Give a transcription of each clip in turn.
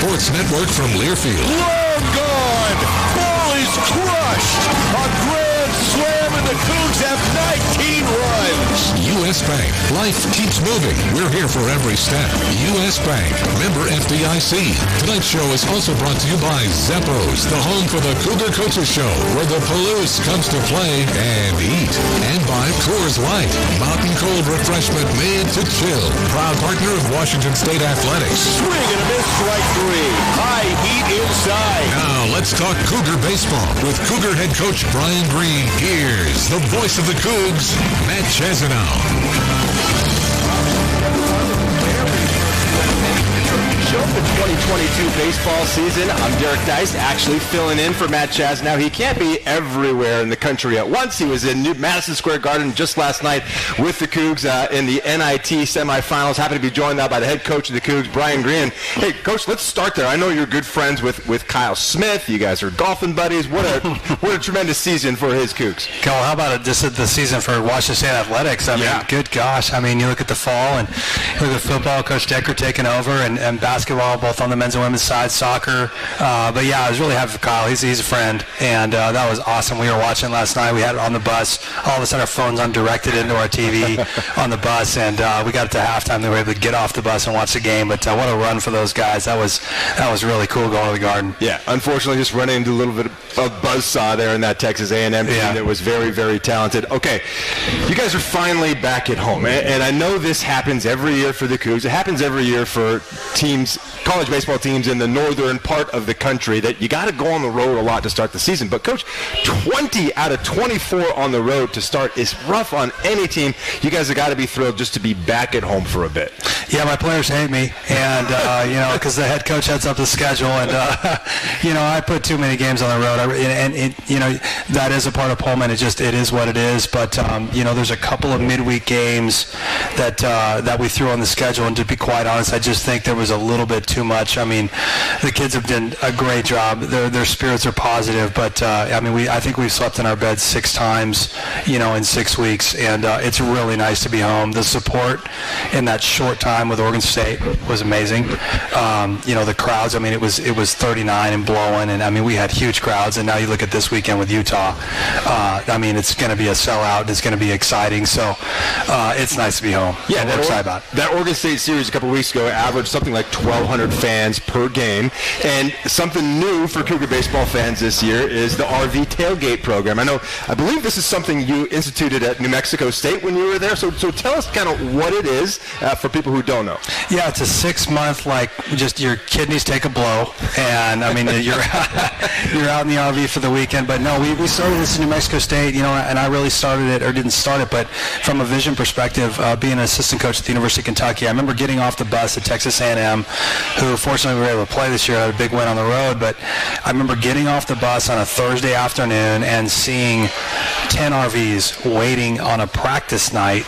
Sports Network from Learfield. Long gone. Ball is crushed. A grand slam, and the Cougs have 19 runs. U.S. Bank. Life keeps moving. We're here for every step. U.S. Bank. Member FDIC. Tonight's show is also brought to you by Zappos, the home for the Cougar Coaches Show, where the Palouse comes to play and eat. And by Coors Light. Mountain cold refreshment made to chill. Proud partner of Washington State Athletics. Swing and a miss, strike three. High heat inside. Now let's talk Cougar baseball with Cougar head coach Brian Green. Here's the voice of the Cougs, Matt Chazanow. Show for 2022 baseball season. I'm Derek Dice, actually filling in for Matt Chaz. Now, he can't be everywhere in the country at once. He was in Madison Square Garden just last night with the Cougs in the NIT semifinals. Happy to be joined now by the head coach of the Cougs, Brian Green. Hey, Coach, let's start there. I know you're good friends with Kyle Smith. You guys are golfing buddies. What a tremendous season for his Cougs. Kyle, how about this is the season for Washington State Athletics? I mean, good gosh. I mean, you look at the fall and you look at football, Coach Decker taking over, and basketball, both on the men's and women's side, soccer. But yeah, I was really happy for Kyle. He's a friend, and that was awesome. We were watching last night. We had it on the bus. All of a sudden, our phones undirected into our TV on the bus, and we got it to halftime. They were able to get off the bus and watch the game. But what a run for those guys. That was really cool going to the Garden. Yeah, unfortunately, just running into a little bit of buzzsaw there in that Texas A&M team that was very, very talented. Okay, you guys are finally back at home, and I know this happens every year for the Cougs. It happens every year for teams, college baseball teams in the northern part of the country, that you got to go on the road a lot to start the season. But, Coach, 20 out of 24 on the road to start is rough on any team. You guys have got to be thrilled just to be back at home for a bit. Yeah, my players hate me, and because the head coach heads up the schedule, and I put too many games on the road, and that is a part of Pullman. It is what it is. But there's a couple of midweek games that we threw on the schedule, and to be quite honest, I just think there was a little bit too much. I mean, the kids have done a great job. Their spirits are positive, but I think we've slept in our beds 6 times, in 6 weeks, and it's really nice to be home. The support in that short time with Oregon State was amazing. The crowds. I mean, it was 39 and blowing, and we had huge crowds. And now you look at this weekend with Utah. It's going to be a sellout. And it's going to be exciting. So it's nice to be home. Yeah, we're excited about it. That Oregon State series a couple weeks ago averaged something like 1,200 fans per game. And something new for Cougar baseball fans this year is the RV tailgate program. I believe this is something you instituted at New Mexico State when you were there. So tell us kind of what it is for people who don't know. Yeah, it's a 6-month, just your kidneys take a blow, and you're out in the RV for the weekend. But no, we started this in New Mexico State, and I really started it, or didn't start it, but from a vision perspective, being an assistant coach at the University of Kentucky, I remember getting off the bus at Texas A&M, who fortunately we were able to play this year, had a big win on the road, but I remember getting off the bus on a Thursday afternoon and seeing 10 RVs waiting on a practice night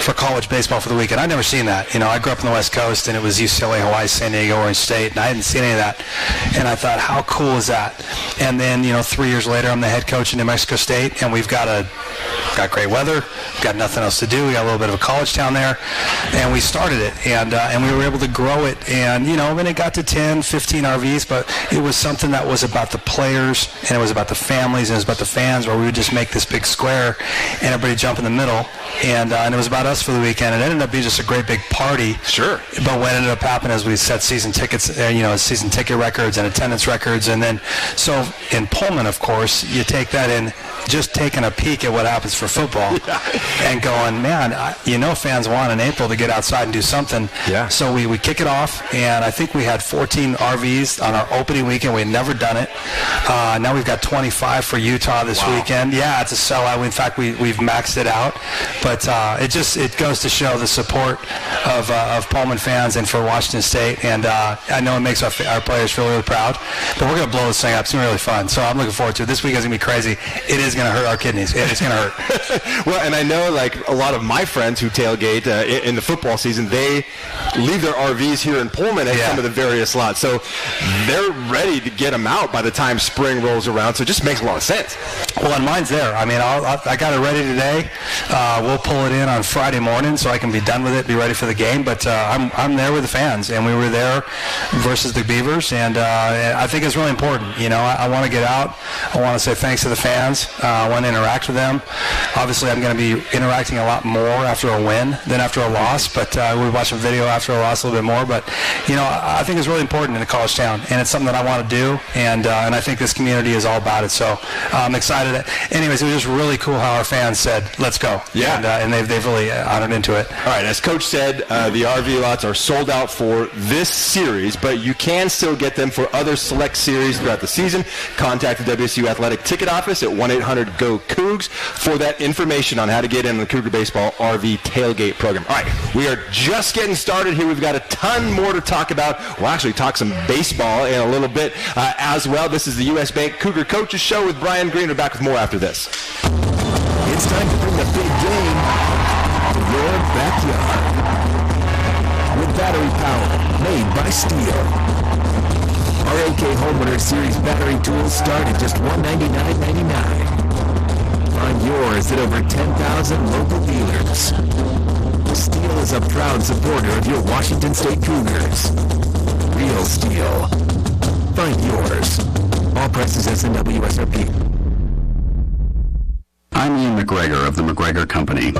for college baseball for the weekend. I'd never seen that. I grew up on the West Coast, and it was UCLA, Hawaii, San Diego, Oregon State, and I hadn't seen any of that. And I thought, how cool is that? And then, 3 years later, I'm the head coach in New Mexico State, and we've got great weather. We've got nothing else to do. We got a little bit of a college town there, and we started it, and we were able to grow it. And, when it got to 10, 15 RVs, but it was something that was about the players, and it was about the families, and it was about the fans, where we would just make this big square, and everybody jump in the middle, and it was about us for the weekend. It ended up being just a great big party. Sure. But what ended up happening is we set season tickets, season ticket records and attendance records, and then so in Pullman, of course, you take that in, just taking a peek at what happens for football, and going, man, fans want in April to get outside and do something. Yeah. So we kick it off, and I think we had 14 RVs on our opening weekend. We had never done it. Now we've got 25 for Utah this weekend. Yeah, it's a sellout. In fact, we've maxed it out, but it goes to show the support of Pullman fans and for Washington State, and I know it makes our players feel really proud, but we're going to blow this thing up. It's going to be really fun, so I'm looking forward to it. This weekend's going to be crazy. It is going to hurt our kidneys. It's going to hurt. Well, and I know like a lot of my friends who tailgate in the football season, they leave their RVs here in Pullman at some of the various lots. So they're ready to get them out by the time spring rolls around. So it just makes a lot of sense. Well, and mine's there. I mean, I got it ready today. We'll pull it in on Friday morning so I can be done with it, be ready for the game. But I'm there with the fans, and we were there versus the Beavers, and I think it's really important. You know, I want to get out. I want to say thanks to the fans. I want to interact with them. Obviously, I'm going to be interacting a lot more after a win than after a loss, but we watch a video after a loss a little bit more. But, you know, I think it's really important in a college town, and it's something that I want to do, and I think this community is all about it. So I'm excited. Anyways, it was just really cool how our fans said, let's go. Yeah. And they've really honored into it. All right, as Coach said, the RV lots are sold out for this series, but you can still get them for other select series throughout the season. Contact the WSU Athletic Ticket Office at 1-800-GO-COUGS for that information on how to get in the Cougar Baseball RV Tailgate Program. All right, we are just getting started here. We've got a ton more to talk about. We'll actually talk some baseball in a little bit as well. This is the U.S. Bank Cougar Coaches Show with Brian Green. We're back with more after this. It's time to bring the big game to your backyard. With battery power made by Steel. Our AK Homeowner Series battery tools start at just $199.99. Find yours at over 10,000 local dealers. Steel is a proud supporter of your Washington State Cougars. Real Steel. Find yours. All prices S&W SRP. I'm Ian McGregor of the McGregor Company.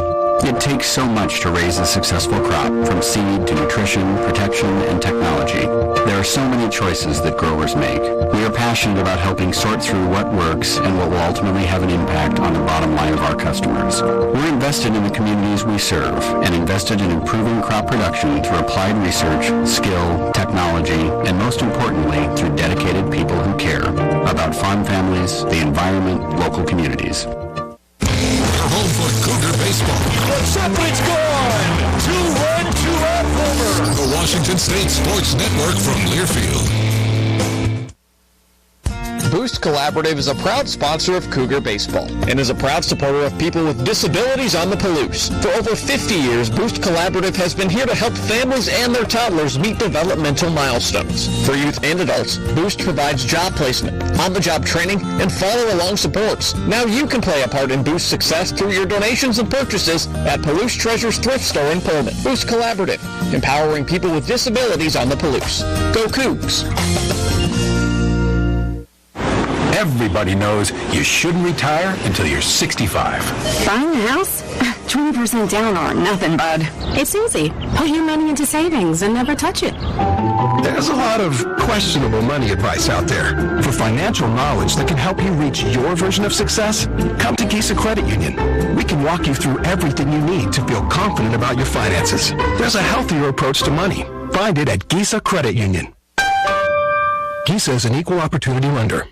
It takes so much to raise a successful crop, from seed to nutrition, protection, and technology. There are so many choices that growers make. We are passionate about helping sort through what works and what will ultimately have an impact on the bottom line of our customers. We're invested in the communities we serve and invested in improving crop production through applied research, skill, technology, and most importantly, through dedicated people who care about farm families, the environment, local communities. Home for Cougar Baseball. What's up? It's gone. 2-1, 2-out homer. The Washington State Sports Network from Learfield. Boost Collaborative is a proud sponsor of Cougar Baseball and is a proud supporter of people with disabilities on the Palouse. For over 50 years, Boost Collaborative has been here to help families and their toddlers meet developmental milestones. For youth and adults, Boost provides job placement, on-the-job training, and follow-along supports. Now you can play a part in Boost's success through your donations and purchases at Palouse Treasures Thrift Store in Pullman. Boost Collaborative, empowering people with disabilities on the Palouse. Go Cougs! Everybody knows you shouldn't retire until you're 65. Buying a house? 20% down or nothing, bud. It's easy. Put your money into savings and never touch it. There's a lot of questionable money advice out there. For financial knowledge that can help you reach your version of success, come to Gisa Credit Union. We can walk you through everything you need to feel confident about your finances. There's a healthier approach to money. Find it at Gisa Credit Union. Gisa is an equal opportunity lender.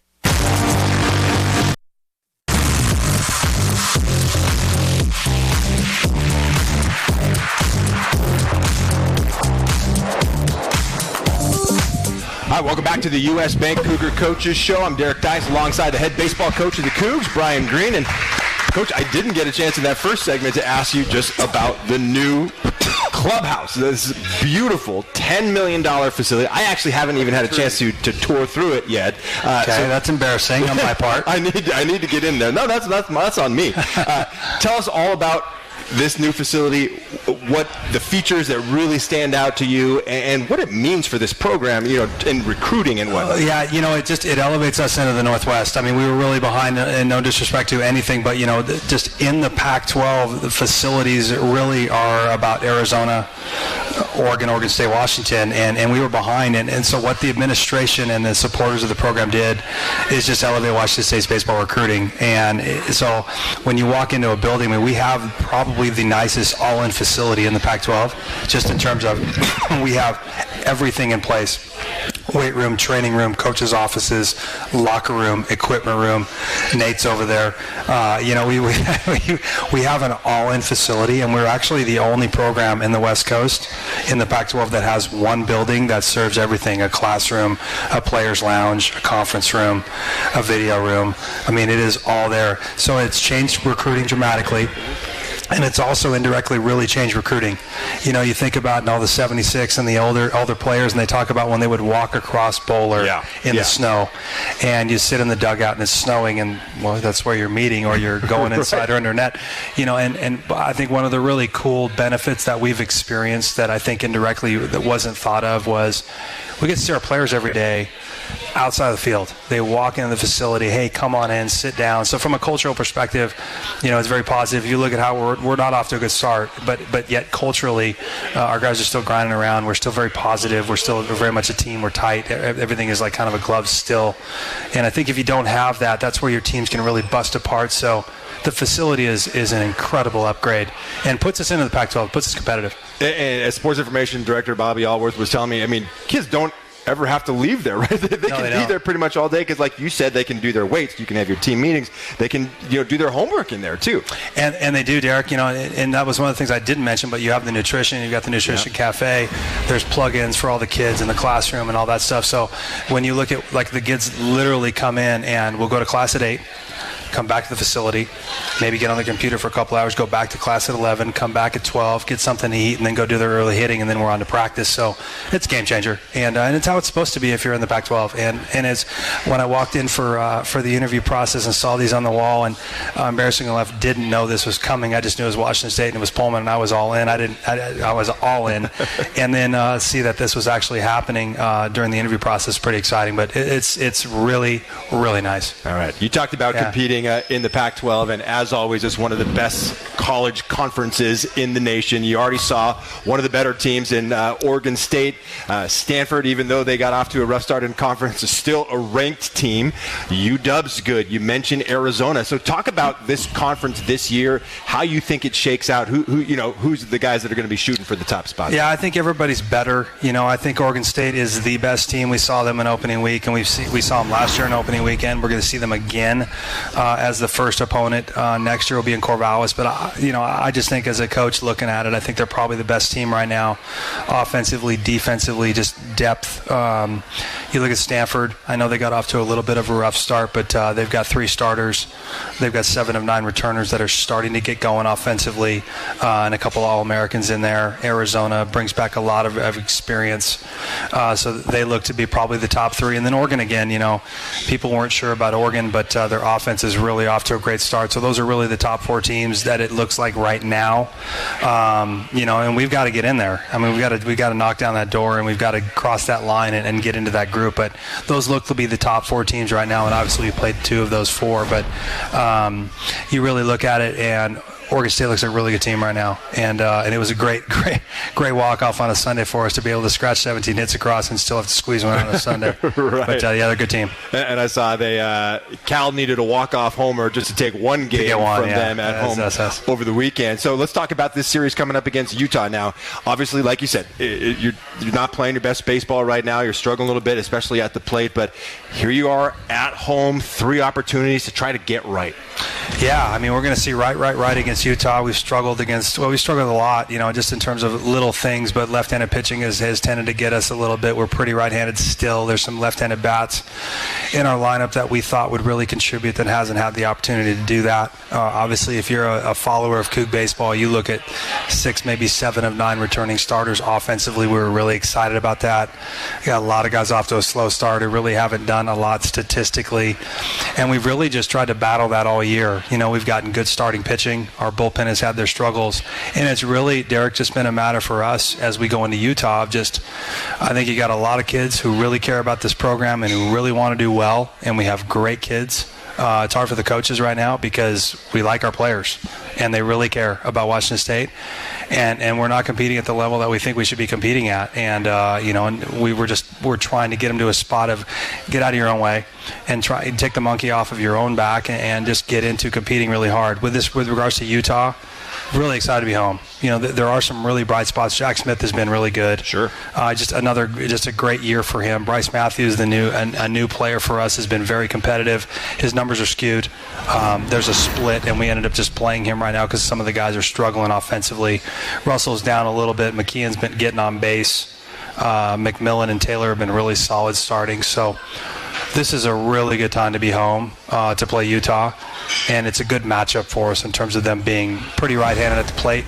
All right, welcome back to the U.S. Bank Cougar Coaches Show. I'm Derek Dice alongside the head baseball coach of the Cougs, Brian Green. And, Coach, I didn't get a chance in that first segment to ask you just about the new clubhouse. This beautiful $10 million facility. I actually haven't even had a chance to tour through it yet. Okay, so that's embarrassing on my part. I need to get in there. No, that's on me. Tell us all about this new facility, what the features that really stand out to you, and what it means for this program, you know, in recruiting and whatnot. Yeah, you know, it elevates us into the Northwest. I mean, we were really behind, and no disrespect to anything, but, you know, just in the Pac-12, the facilities really are about Arizona, Oregon State, Washington, and we were behind. And so what the administration and the supporters of the program did is just elevate Washington State's baseball recruiting. And so when you walk into a building, I mean, we have probably the nicest all-in facility in the Pac-12, just in terms of we have everything in place. weight room, training room, coaches' offices, locker room, equipment room. Nate's over there. We have an all-in facility, and we're actually the only program in the West Coast in the Pac-12 that has one building that serves everything: a classroom, a player's lounge, a conference room, a video room. I mean, it is all there. So it's changed recruiting dramatically. And it's also indirectly really changed recruiting. You think about all the 76 and the older players, and they talk about when they would walk across Bowler in the snow, and you sit in the dugout and it's snowing, and well, that's where you're meeting, or you're going inside or under net. And I think one of the really cool benefits that we've experienced that I think indirectly that wasn't thought of was we get to see our players every day outside of the field. They walk into the facility, hey, come on in, sit down. So from a cultural perspective, it's very positive. You look at how we're not off to a good start, but yet culturally, our guys are still grinding around. We're still very positive. We're still very much a team. We're tight. Everything is like kind of a glove still. And I think if you don't have that, that's where your teams can really bust apart. So the facility is an incredible upgrade and puts us into the Pac-12, puts us competitive. And as sports information director Bobby Allworth was telling me, kids don't ever have to leave there, right? They can be there pretty much all day because, like you said, they can do their weights. You can have your team meetings. They can do their homework in there too. And they do, Derek. And that was one of the things I didn't mention. But you have the nutrition. You've got the nutrition cafe. There's plug-ins for all the kids in the classroom and all that stuff. So when you look at the kids literally come in and we'll go to class at 8. Come back to the facility, maybe get on the computer for a couple hours, go back to class at 11, come back at 12, get something to eat, and then go do their early hitting, and then we're on to practice. So it's a game changer, and it's how it's supposed to be if you're in the Pac-12. And it's when I walked in for the interview process and saw these on the wall, and embarrassingly enough, didn't know this was coming. I just knew it was Washington State and it was Pullman, and I was all in. I was all in, and then see that this was actually happening during the interview process, pretty exciting. But it's really, really nice. All right, you talked about competing in the Pac-12, and as always, it's one of the best college conferences in the nation. You already saw one of the better teams in Oregon State. Stanford, even though they got off to a rough start in conference, is still a ranked team. UW's good. You mentioned Arizona. So talk about this conference this year, how you think it shakes out, who's the guys that are going to be shooting for the top spot. Yeah, I think everybody's better. I think Oregon State is the best team. We saw them in opening week, and we saw them last year in opening weekend. We're going to see them again as the first opponent. Next year will be in Corvallis. But, I just think as a coach looking at it, I think they're probably the best team right now, offensively, defensively, just depth. You look at Stanford. I know they got off to a little bit of a rough start, but they've got 3 starters. They've got 7 of 9 returners that are starting to get going offensively, and a couple All-Americans in there. Arizona brings back a lot of experience. So they look to be probably the top 3. And then Oregon again, people weren't sure about Oregon, but their offense is really off to a great start. So those are really the top 4 teams that it looks like right now. And we've got to get in there. I mean, we got to knock down that door, and we've got to cross that line and get into that group. But those look to be the top 4 teams right now, and obviously we played 2 of those 4. But you really look at it, and Oregon State looks like a really good team right now, and it was a great walk-off on a Sunday for us to be able to scratch 17 hits across and still have to squeeze one on a Sunday. Right. But they're a good team. And I saw Cal needed a walk-off homer just to take one game from them at home over the weekend. So let's talk about this series coming up against Utah now. Obviously, like you said, you're not playing your best baseball right now. You're struggling a little bit, especially at the plate. But here you are at home, 3 opportunities to try to get right. Yeah, I mean, we're going to see right against Utah. We've struggled a lot, just in terms of little things, but left-handed pitching has tended to get us a little bit. We're pretty right-handed still. There's some left-handed bats in our lineup that we thought would really contribute that hasn't had the opportunity to do that. Obviously, if you're a follower of Coug baseball, you look at 6, maybe 7 of 9 returning starters offensively. We were really excited about that. We got a lot of guys off to a slow start who really haven't done a lot statistically, and we've really just tried to battle that all year. We've gotten good starting pitching. Our bullpen has had their struggles, and it's really, Derek, just been a matter for us as we go into Utah of I think you got a lot of kids who really care about this program and who really want to do well, and we have great kids. It's hard for the coaches right now because we like our players and they really care about Washington State, and we're not competing at the level that we think we should be competing at, and and we're trying to get them to a spot of get out of your own way and try and take the monkey off of your own back and just get into competing really hard. With regards to Utah, really excited to be home. There are some really bright spots. Jack Smith has been really good. Sure. Just a great year for him. Bryce Matthews, a new player for us, has been very competitive. His numbers are skewed. There's a split, and we ended up just playing him right now because some of the guys are struggling offensively. Russell's down a little bit. McKeon's been getting on base. Mcmillan and Taylor have been really solid starting. So this is a really good time to be home to play Utah, and it's a good matchup for us in terms of them being pretty right-handed at the plate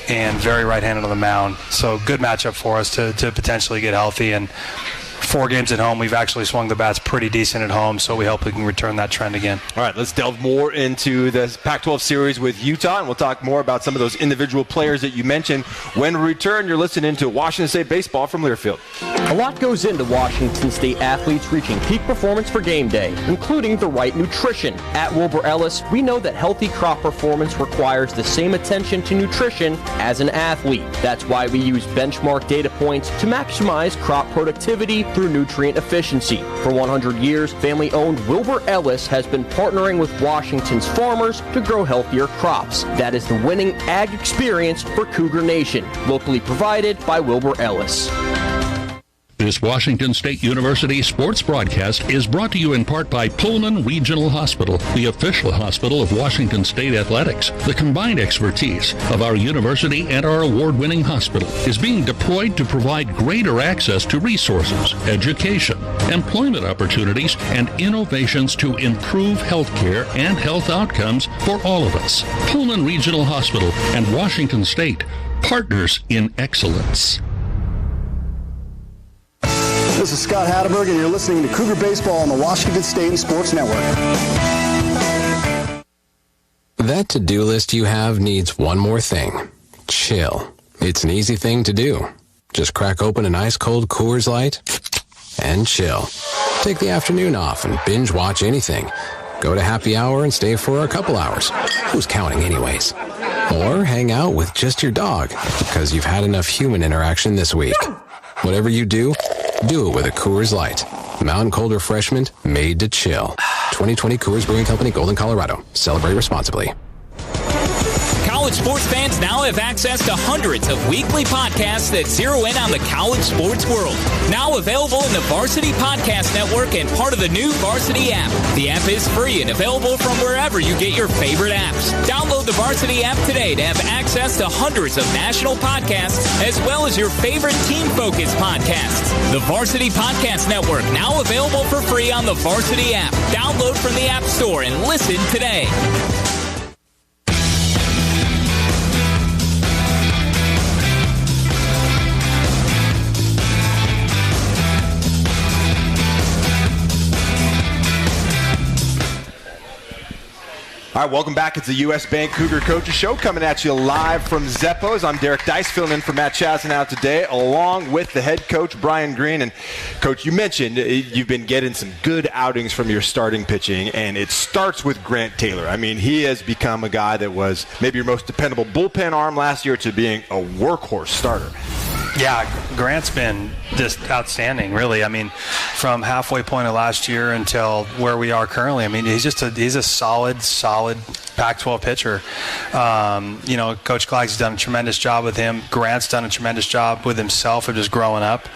and very right-handed on the mound. So good matchup for us to potentially get healthy. And 4 games at home, we've actually swung the bats pretty decent at home, so we hope we can return that trend again. All right, let's delve more into the Pac-12 series with Utah, and we'll talk more about some of those individual players that you mentioned. When we return, you're listening to Washington State Baseball from Learfield. A lot goes into Washington State athletes reaching peak performance for game day, including the right nutrition. At Wilbur Ellis, we know that healthy crop performance requires the same attention to nutrition as an athlete. That's why we use benchmark data points to maximize crop productivity through nutrient efficiency. For 100 years, family-owned Wilbur Ellis has been partnering with Washington's farmers to grow healthier crops. That is the winning ag experience for Cougar Nation, locally provided by Wilbur Ellis. This Washington State University sports broadcast is brought to you in part by Pullman Regional Hospital, the official hospital of Washington State Athletics. The combined expertise of our university and our award-winning hospital is being deployed to provide greater access to resources, education, employment opportunities, and innovations to improve healthcare and health outcomes for all of us. Pullman Regional Hospital and Washington State, partners in excellence. This is Scott Hatterberg, and you're listening to Cougar Baseball on the Washington State Sports Network. That to-do list you have needs one more thing. Chill. It's an easy thing to do. Just crack open an ice-cold Coors Light and chill. Take the afternoon off and binge watch anything. Go to happy hour and stay for a couple hours. Who's counting anyways? Or hang out with just your dog because you've had enough human interaction this week. Whatever you do it with a Coors Light. Mountain cold refreshment made to chill. 2020 Coors Brewing Company, Golden, Colorado. Celebrate responsibly. College sports fans now have access to hundreds of weekly podcasts that zero in on the college sports world. Now available in the Varsity Podcast Network and part of the new Varsity app. The app is free and available from wherever you get your favorite apps. Download the Varsity app today to have access to hundreds of national podcasts as well as your favorite team-focused podcasts. The Varsity Podcast Network, now available for free on the Varsity app. Download from the App Store and listen today. All right, welcome back. It's the U.S. Bank Cougar Coaches Show coming at you live from Zeppo's. I'm Derek Dice, filling in for Matt Chasanow today, along with the head coach, Brian Green. And, Coach, you mentioned you've been getting some good outings from your starting pitching, and it starts with Grant Taylor. I mean, he has become a guy that was maybe your most dependable bullpen arm last year to being a workhorse starter. Yeah, Grant's been just outstanding, really. I mean, from halfway point of last year until where we are currently, I mean, he's a solid Pac-12 pitcher. Coach Clagg's done a tremendous job with him. Grant's done a tremendous job with himself of just growing up.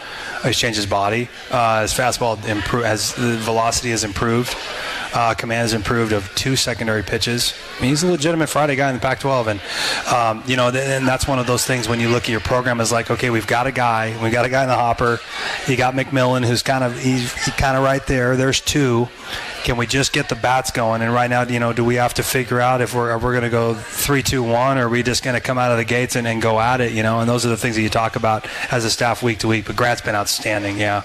He's changed his body. His fastball the velocity has improved. Command has improved of 2 secondary pitches. I mean, he's a legitimate Friday guy in the Pac-12, and that's one of those things when you look at your program is like, okay, we've got a guy in the hopper. You got Mcmillan, who's he's kind of right there. There's 2. Can we just get the bats going? And right now, do we have to figure out if we're going to go 3-2-1, or are we just going to come out of the gates and go at it? And those are the things that you talk about as a staff week to week. But Grant's been outstanding, yeah.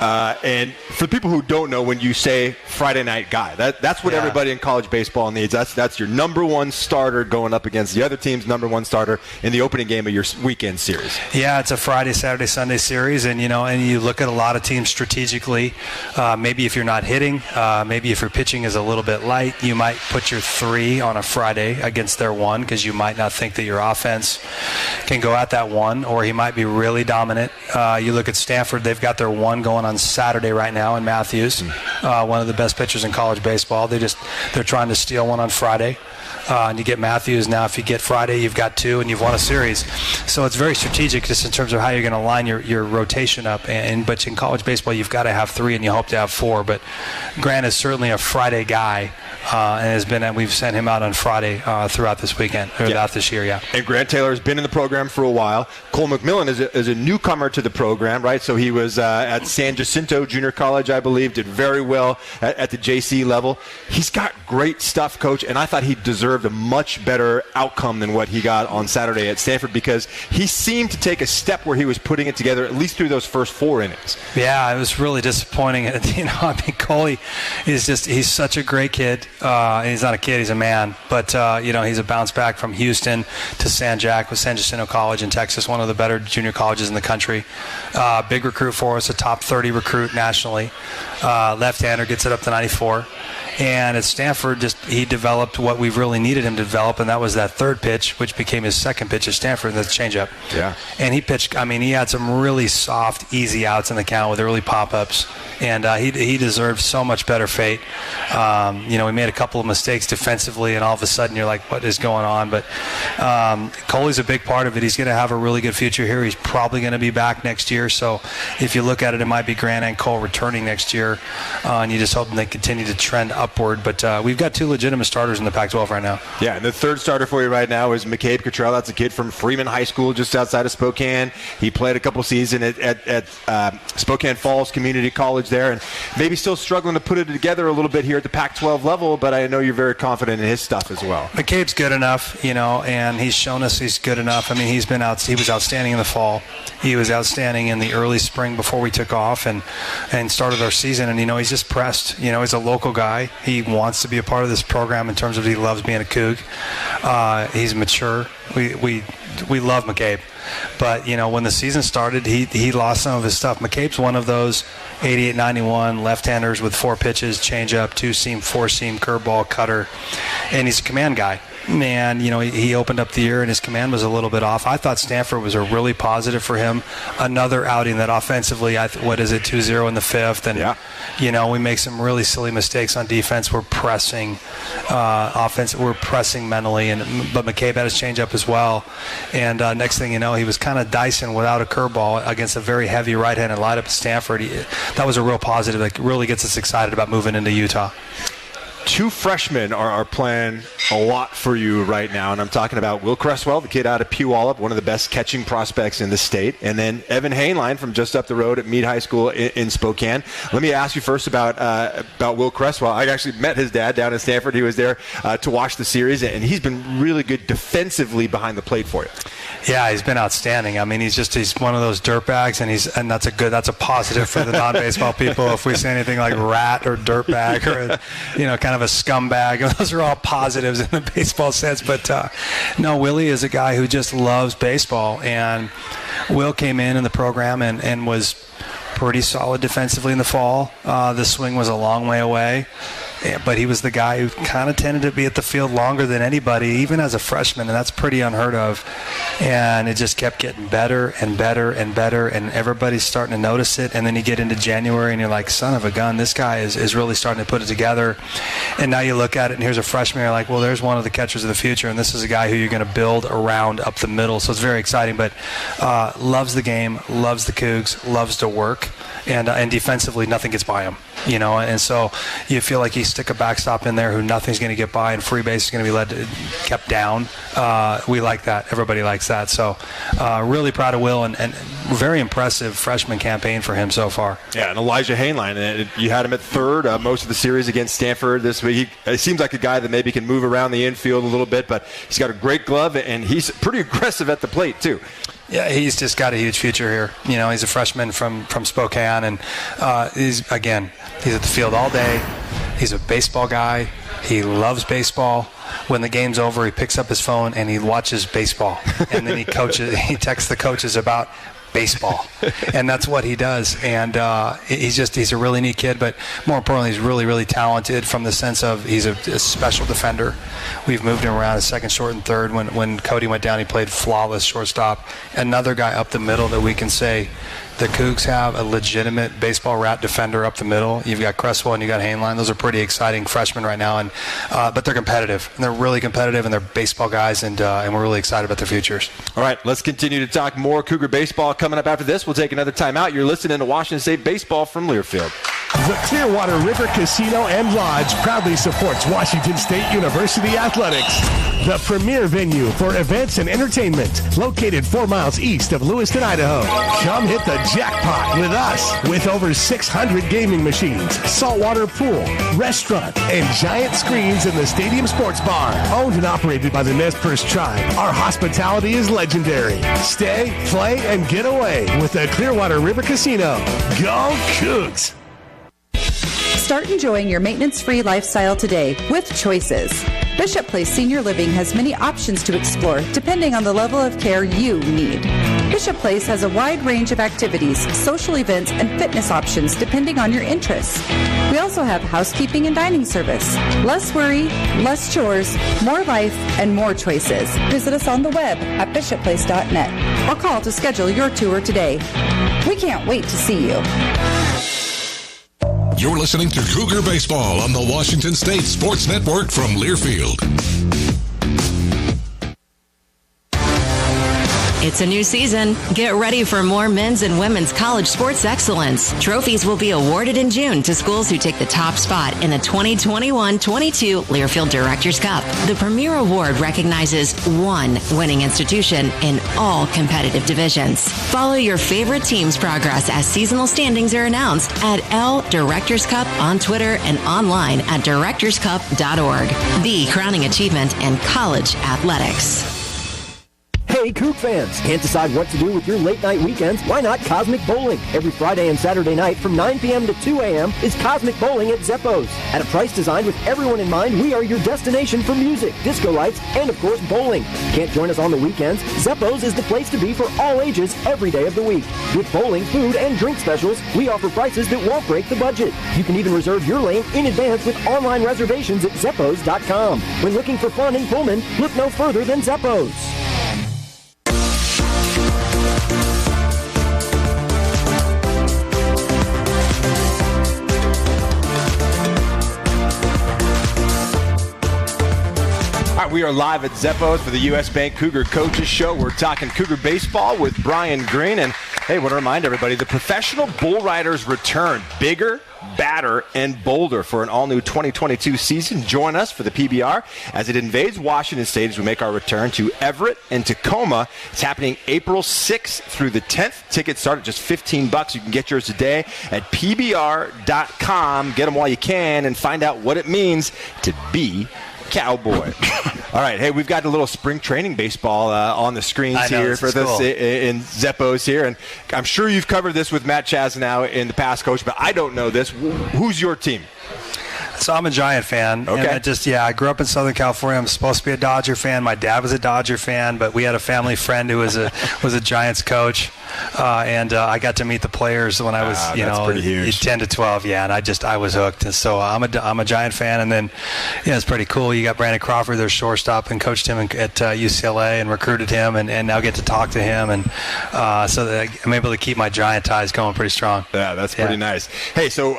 And for people who don't know, when you say Friday night guy, that's what everybody in college baseball needs. That's your number one starter going up against the other team's number one starter in the opening game of your weekend series. Yeah, it's a Friday, Saturday, Sunday series, and you look at a lot of teams strategically. Maybe if you're not hitting, maybe if your pitching is a little bit light, you might put your 3 on a Friday against their 1 because you might not think that your offense can go at that 1, or he might be really dominant. You look at Stanford; they've got their 1 going on Saturday right now in Matthews. one of the best pitchers in college baseball. They're trying to steal one on Friday. And you get Matthews now. If you get Friday, you've got 2, and you've won a series. So it's very strategic just in terms of how you're going to line your rotation up. But in college baseball, you've got to have 3, and you hope to have 4. But Grant is certainly a Friday guy, and we've sent him out on Friday throughout this weekend, or throughout this year. Yeah. And Grant Taylor has been in the program for a while. Cole Mcmillan is a newcomer to the program, right? So he was at San Jacinto Junior College, I believe, did very well at the JC level. He's got great stuff, Coach, and I thought he deserved a much better outcome than what he got on Saturday at Stanford, because he seemed to take a step where he was putting it together at least through those first 4 innings. Yeah, it was really disappointing. Cole he's such a great kid. He's not a kid, he's a man. But, he's a bounce back from Houston to San Jacinto College in Texas, one of the better junior colleges in the country. Big recruit for us, a top 30 recruit nationally. Left-hander, gets it up to 94. And at Stanford, he developed what we've really needed him to develop, and that was that third pitch, which became his second pitch at Stanford, and that's changeup. Yeah. And he pitched, he had some really soft, easy outs in the count with early pop-ups, and he deserved so much better fate. We made a couple of mistakes defensively, and all of a sudden you're like, what is going on? But Coley's a big part of it. He's going to have a really good future here. He's probably going to be back next year, so if you look at it, it might be Grant and Cole returning next year, and you just hope they continue to trend upward. But we've got 2 legitimate starters in the Pac-12 right now. Yeah, and the third starter for you right now is Mccabe Cottrell. That's a kid from Freeman High School just outside of Spokane. He played a couple seasons at Spokane Falls Community College there, and maybe still struggling to put it together a little bit here at the Pac-12 level, but I know you're very confident in his stuff as well. McCabe's good enough, and he's shown us he's good enough. He was outstanding in the fall. He was outstanding in the early spring before we took off and started our season, and he's just pressed. He's a local guy. He wants to be a part of this program in terms of he loves being a Coug. He's mature. We love McCabe. But, when the season started, he lost some of his stuff. McCabe's one of those 88, 91 left-handers with 4 pitches, changeup, 2-seam, 4-seam, curveball, cutter. And he's a command guy. And, he opened up the year and his command was a little bit off. I thought Stanford was a really positive for him. Another outing that offensively, 2-0 in the 5th. And, we make some really silly mistakes on defense. We're pressing we're pressing mentally. But McCabe had his changeup as well. And next thing you know, he was kind of dicing without a curveball against a very heavy right-handed lineup at Stanford. That was a real positive. That really gets us excited about moving into Utah. 2 freshmen are playing a lot for you right now, and I'm talking about Will Cresswell, the kid out of Puyallup, one of the best catching prospects in the state, and then Evan Hainline from just up the road at Meade High School in Spokane. Let me ask you first about Will Cresswell. I actually met his dad down in Stanford. He was there to watch the series, and he's been really good defensively behind the plate for you. Yeah, he's been outstanding. He's one of those dirtbags, and that's a positive for the non-baseball people. If we say anything like rat or dirtbag or kind of a scumbag, those are all positives in the baseball sense. But no, Willie is a guy who just loves baseball, and Will came in the program and was pretty solid defensively in the fall. The swing was a long way away. But he was the guy who kind of tended to be at the field longer than anybody, even as a freshman, and that's pretty unheard of. And it just kept getting better and better and better, and everybody's starting to notice it. And then you get into January, and you're like, son of a gun, this guy is really starting to put it together. And now you look at it, and here's a freshman, you're like, well, there's one of the catchers of the future, and this is a guy who you're going to build around up the middle. So it's very exciting, but loves the game, loves the Cougs, loves to work, and defensively, nothing gets by him. And so you feel like you stick a backstop in there who nothing's going to get by, and free base is going to be kept down. We like that. Everybody likes that. So really proud of Will, and very impressive freshman campaign for him so far. Yeah, and Elijah Hainline, you had him at third most of the series against Stanford this week. He seems like a guy that maybe can move around the infield a little bit, but he's got a great glove, and he's pretty aggressive at the plate too. Yeah, he's just got a huge future here. He's a freshman from Spokane, and he's at the field all day. He's a baseball guy. He loves baseball. When the game's over, he picks up his phone and he watches baseball, and then he texts the coaches about baseball, and that's what he does. And he's a really neat kid, but more importantly, he's really, really talented from the sense of he's a special defender. We've moved him around as second, short, and third. When Cody went down, he played flawless shortstop. Another guy up the middle that we can say the Cougs have a legitimate baseball rat defender up the middle. You've got Cresswell and you got Hainline. Those are pretty exciting freshmen right now, and but they're competitive, and they're really competitive, and they're baseball guys, and we're really excited about their futures. All right, let's continue to talk more Cougar baseball coming up after this. We'll take another time out. You're listening to Washington State Baseball from Learfield. The Clearwater River Casino and Lodge proudly supports Washington State University Athletics, the premier venue for events and entertainment, located 4 miles east of Lewiston, Idaho. Come hit the jackpot with us, with over 600 gaming machines, saltwater pool, restaurant, and giant screens in the Stadium Sports Bar. Owned and operated by the Nez Perce Tribe, our hospitality is legendary. Stay, play, and get away with the Clearwater River Casino. Go Cougs! Start enjoying your maintenance-free lifestyle today with Choices. Bishop Place Senior Living has many options to explore depending on the level of care you need. Bishop Place has a wide range of activities, social events, and fitness options depending on your interests. We also have housekeeping and dining service. Less worry, less chores, more life, and more choices. Visit us on the web at bishopplace.net or call to schedule your tour today. We can't wait to see you. You're listening to Cougar Baseball on the Washington State Sports Network from Learfield. It's a new season. Get ready for more men's and women's college sports excellence. Trophies will be awarded in June to schools who take the top spot in the 2021-22 Learfield Directors Cup. The premier award recognizes one winning institution in all competitive divisions. Follow your favorite team's progress as seasonal standings are announced at L Directors Cup on Twitter and online at directorscup.org. The crowning achievement in college athletics. Hey, Coug fans! Can't decide what to do with your late-night weekends? Why not Cosmic Bowling? Every Friday and Saturday night from 9 p.m. to 2 a.m. is Cosmic Bowling at Zeppo's. At a price designed with everyone in mind, we are your destination for music, disco lights, and, of course, bowling. Can't join us on the weekends? Zeppo's is the place to be for all ages every day of the week. With bowling, food, and drink specials, we offer prices that won't break the budget. You can even reserve your lane in advance with online reservations at Zeppos.com. When looking for fun in Pullman, look no further than Zeppo's. We are live at Zeppo's for the U.S. Bank Cougar Coaches Show. We're talking Cougar baseball with Brian Green. And, hey, I want to remind everybody, the professional bull riders return bigger, badder, and bolder for an all-new 2022 season. Join us for the PBR as it invades Washington State as we make our return to Everett and Tacoma. It's happening April 6th through the 10th. Tickets start at just $15. You can get yours today at PBR.com. Get them while you can and find out what it means to be cowboy. All right, hey, we've got a little spring training baseball on the screens here for this cool. in Zeppo's here, and I'm sure you've covered this with Matt Chasnow in the past, Coach, but I don't know this. Who's your team? So I'm a Giant fan. Okay. And I grew up in Southern California. I'm supposed to be a Dodger fan. My dad was a Dodger fan, but we had a family friend who was a Giants coach, and I got to meet the players when I was, 10 to 12. Yeah, and I was hooked. And so I'm a Giant fan. And then, it's pretty cool. You got Brandon Crawford, their shortstop, and coached him at UCLA and recruited him, and now get to talk to him, and so I'm able to keep my Giant ties going pretty strong. Yeah, that's pretty nice. Hey, so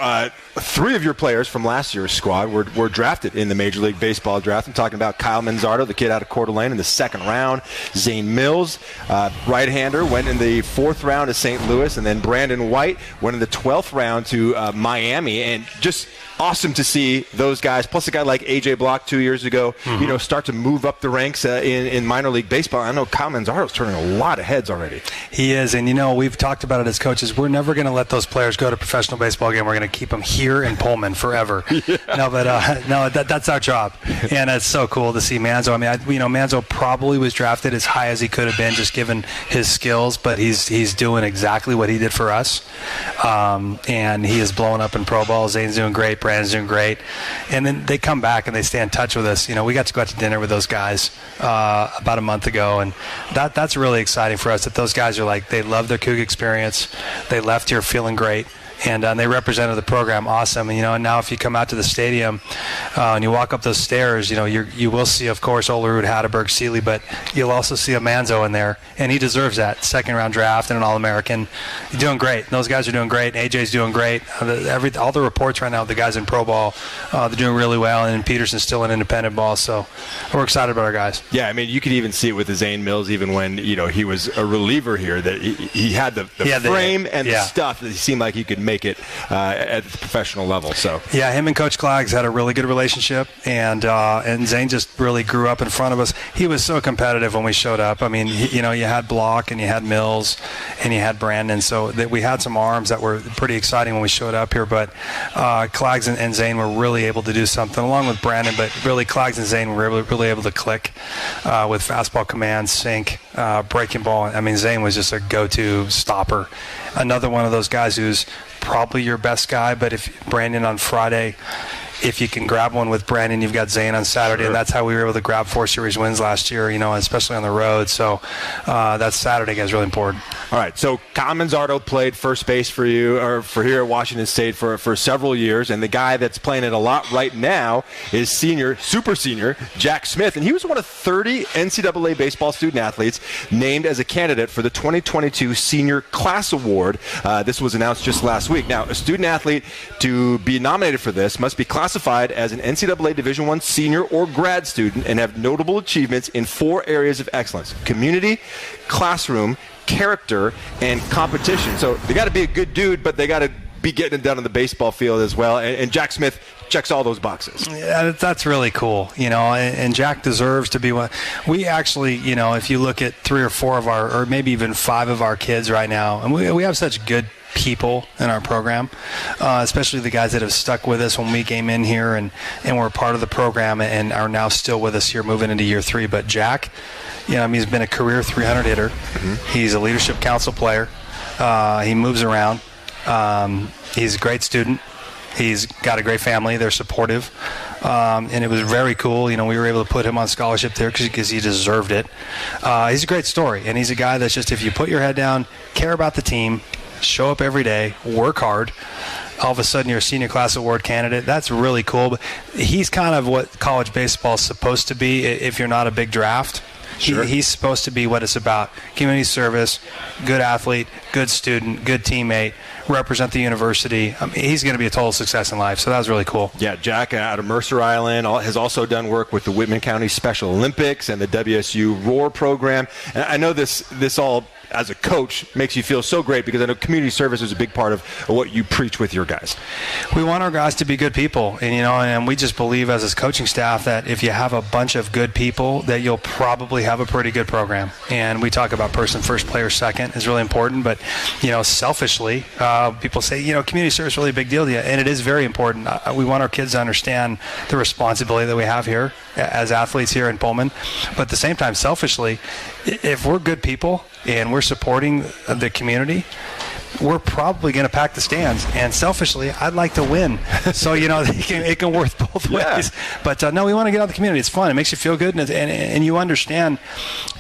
3 of your players from last year's squad were drafted in the Major League Baseball draft. I'm talking about Kyle Manzardo, the kid out of Coeur d'Alene, in the 2nd round. Zane Mills, right-hander, went in the 4th round to St. Louis. And then Brandon White went in the 12th round to Miami. And just awesome to see those guys, plus a guy like A.J. Block 2 years ago, start to move up the ranks in minor league baseball. I know Kyle Manzardo's turning a lot of heads already. He is. And, we've talked about it as coaches. We're never going to let those players go to a professional baseball game. We're going to keep them here in Pullman forever. Yeah. That's our job, and it's so cool to see Manzo. I mean, Manzo probably was drafted as high as he could have been, just given his skills, but he's doing exactly what he did for us, and he is blowing up in pro ball. Zane's doing great, Brandon's doing great, and then they come back and they stay in touch with us. We got to go out to dinner with those guys about a month ago, and that's really exciting for us. That those guys are they love their Coug experience. They left here feeling great. and they represented the program awesome. And, and now if you come out to the stadium and you walk up those stairs, you will see, of course, Olerud, Hatterberg, Seeley, but you'll also see a Manzo in there, and he deserves that second-round draft and an All-American. You're doing great. Those guys are doing great. AJ's doing great. All the reports right now, the guys in pro ball, they're doing really well, and Peterson's still in independent ball, so we're excited about our guys. Yeah, I mean, you could even see it with Zane Mills, even when he was a reliever here, that he had the frame and the stuff that he seemed like he could make it at the professional level. So yeah, him and Coach Claggs had a really good relationship, and Zane just really grew up in front of us. He was so competitive when we showed up. I mean, you had Block and you had Mills and you had Brandon, so we had some arms that were pretty exciting when we showed up here. But Claggs and Zane were really able to do something along with Brandon, but really Claggs and Zane were really able to click with fastball command, sink, breaking ball. I mean, Zane was just a go-to stopper. Another one of those guys who's probably your best guy, but if Brandon on Friday, if you can grab one with Brandon, you've got Zane on Saturday, and that's how we were able to grab 4 series wins last year, especially on the road. So that Saturday game is really important. All right, so Colin Montez played first base for you, or for here at Washington State for several years, and the guy that's playing it a lot right now is super senior, Jack Smith, and he was one of 30 NCAA baseball student athletes named as a candidate for the 2022 Senior Class Award. This was announced just last week. Now, a student athlete to be nominated for this must be classified as an NCAA Division I senior or grad student and have notable achievements in 4 areas of excellence: community, classroom, character, and competition. So they got to be a good dude, but they got to be getting it done on the baseball field as well. And Jack Smith checks all those boxes. Yeah, that's really cool, and Jack deserves to be one. We actually, if you look at 3 or 4 of our, or maybe even 5 of our kids right now, and we have such good people in our program, especially the guys that have stuck with us when we came in here and were part of the program and are now still with us here moving into year 3. But Jack, he's been a career 300 hitter. Mm-hmm. He's a leadership council player. He moves around. He's a great student. He's got a great family. They're supportive. And it was very cool. We were able to put him on scholarship there because he deserved it. He's a great story, and he's a guy that's just, if you put your head down, care about the team, show up every day, work hard, all of a sudden you're a Senior Class Award candidate. That's really cool. But he's kind of what college baseball is supposed to be if you're not a big draft. Sure. He's supposed to be what it's about: community service, good athlete, good student, good teammate, represent the university. I mean, he's going to be a total success in life, so that was really cool. Yeah, Jack out of Mercer Island has also done work with the Whitman County Special Olympics and the WSU ROAR program. And I know this all, as a coach, makes you feel so great, because I know community service is a big part of what you preach with your guys. We want our guys to be good people, and we just believe as a coaching staff that if you have a bunch of good people, that you'll probably have a pretty good program. And we talk about person first, player second is really important, but selfishly, people say, community service is really a big deal to you, and it is very important. We want our kids to understand the responsibility that we have here as athletes here in Pullman, but at the same time, selfishly, if we're good people and we're supporting the community, we're probably going to pack the stands. And selfishly, I'd like to win. So, it can work both ways. But, no, we want to get out of the community. It's fun. It makes you feel good. And you understand,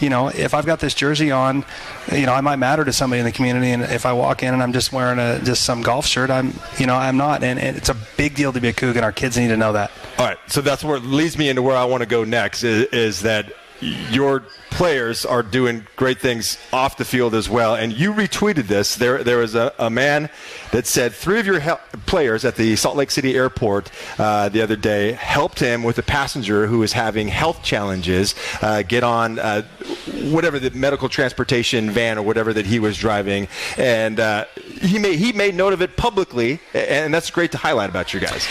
if I've got this jersey on, I might matter to somebody in the community. And if I walk in and I'm just wearing just some golf shirt, I'm not. And it's a big deal to be a Coug, and our kids need to know that. All right. So that's where it leads me into where I want to go next, is that your players are doing great things off the field as well. And you retweeted this. There was a man that said 3 of your players at the Salt Lake City airport the other day helped him with a passenger who was having health challenges get on whatever the medical transportation van or whatever that he was driving. And he made note of it publicly, and that's great to highlight about you guys.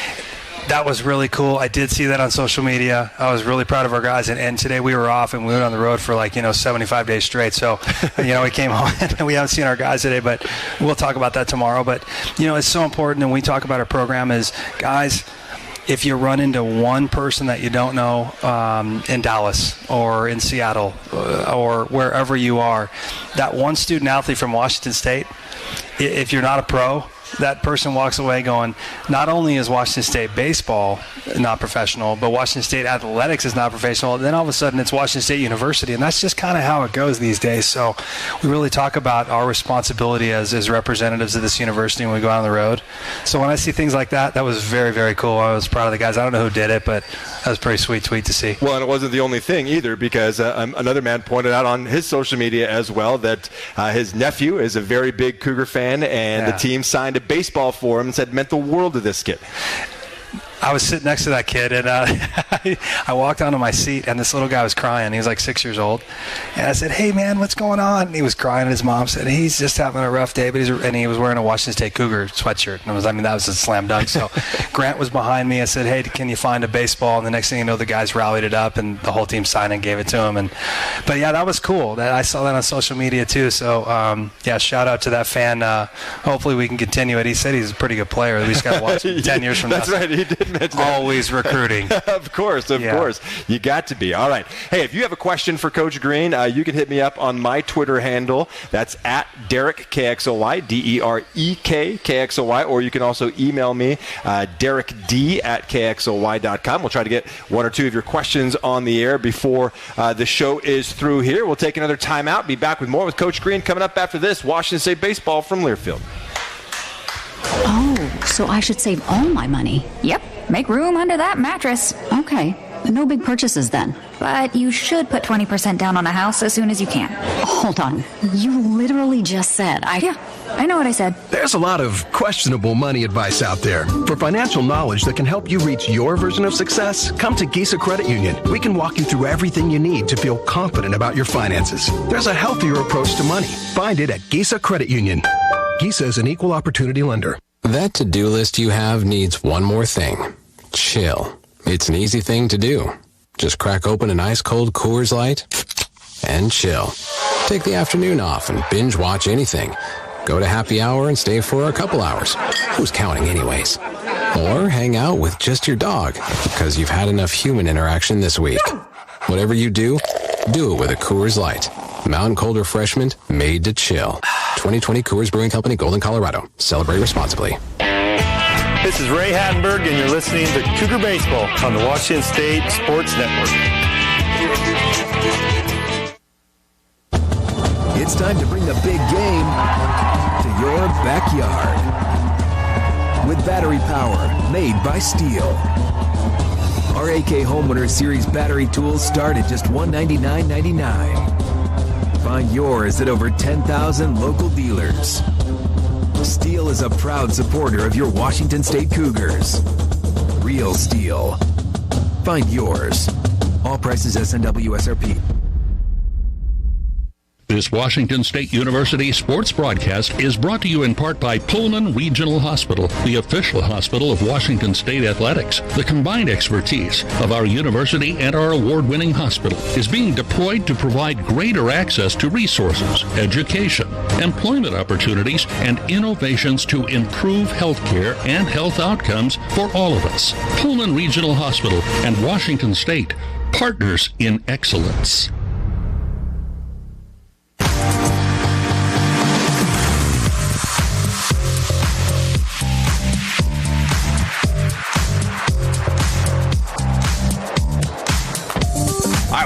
That was really cool. I did see that on social media. I was really proud of our guys. And today we were off and we went on the road for 75 days straight. So, we came home and we haven't seen our guys today, but we'll talk about that tomorrow. But, it's so important. And we talk about our program is, guys, if you run into one person that you don't know in Dallas or in Seattle or wherever you are, that one student athlete from Washington State, if you're not a pro, that person walks away going, not only is Washington State baseball not professional, but Washington State athletics is not professional. And then all of a sudden it's Washington State University, and that's just kind of how it goes these days. So we really talk about our responsibility as representatives of this university when we go out on the road. So when I see things like that, that was very, very cool. I was proud of the guys. I don't know who did it, but that was a pretty sweet tweet to see. Well, and it wasn't the only thing either, because another man pointed out on his social media as well that his nephew is a very big Cougar fan, and the team signed a baseball for him and said it meant the world to this kid. I was sitting next to that kid, and I walked onto my seat, and this little guy was crying. He was like 6 years old. And I said, "Hey, man, what's going on?" And he was crying, and his mom said, "He's just having a rough day." But he was wearing a Washington State Cougar sweatshirt. And that was a slam dunk. So Grant was behind me. I said, "Hey, can you find a baseball?" And the next thing you know, the guys rallied it up, and the whole team signed and gave it to him. But yeah, that was cool. I saw that on social media, too. So, shout out to that fan. Hopefully we can continue it. He said he's a pretty good player. We just got to watch him 10 years from now. That's right. He did. Always recruiting. Of course. You got to be. All right. Hey, if you have a question for Coach Green, you can hit me up on my Twitter handle. That's at Derek KXOY, DEREK KXOY, or you can also email me, DerekD@KXOY.com. We'll try to get one or two of your questions on the air before the show is through here. We'll take another timeout. Be back with more with Coach Green coming up after this. Washington State baseball from Learfield. Oh, so I should save all my money. Yep. Make room under that mattress. Okay. No big purchases then. But you should put 20% down on a house as soon as you can. Hold on. You literally just said Yeah, I know what I said. There's a lot of questionable money advice out there. For financial knowledge that can help you reach your version of success, come to Gisa Credit Union. We can walk you through everything you need to feel confident about your finances. There's a healthier approach to money. Find it at Gisa Credit Union. Gisa is an equal opportunity lender. That to-do list you have needs one more thing. Chill. It's an easy thing to do. Just crack open an ice-cold Coors Light and chill. Take the afternoon off and binge watch anything. Go to happy hour and stay for a couple hours. Who's counting anyways? Or hang out with just your dog because you've had enough human interaction this week. Whatever you do it with a Coors Light. Mountain Cold Refreshment made to chill. 2020 Coors Brewing Company, Golden, Colorado. Celebrate responsibly. This is Ray Hattenberg, and you're listening to Cougar Baseball on the Washington State Sports Network. It's time to bring the big game to your backyard. With battery power made by Steel. Our AK Homeowner Series battery tools start at just $199.99. Find yours at over 10,000 local dealers. Steel is a proud supporter of your Washington State Cougars. Real Steel. Find yours. All prices SNW SRP. This Washington State University sports broadcast is brought to you in part by Pullman Regional Hospital, the official hospital of Washington State Athletics. The combined expertise of our university and our award-winning hospital is being deployed to provide greater access to resources, education, employment opportunities, and innovations to improve healthcare and health outcomes for all of us. Pullman Regional Hospital and Washington State, partners in excellence.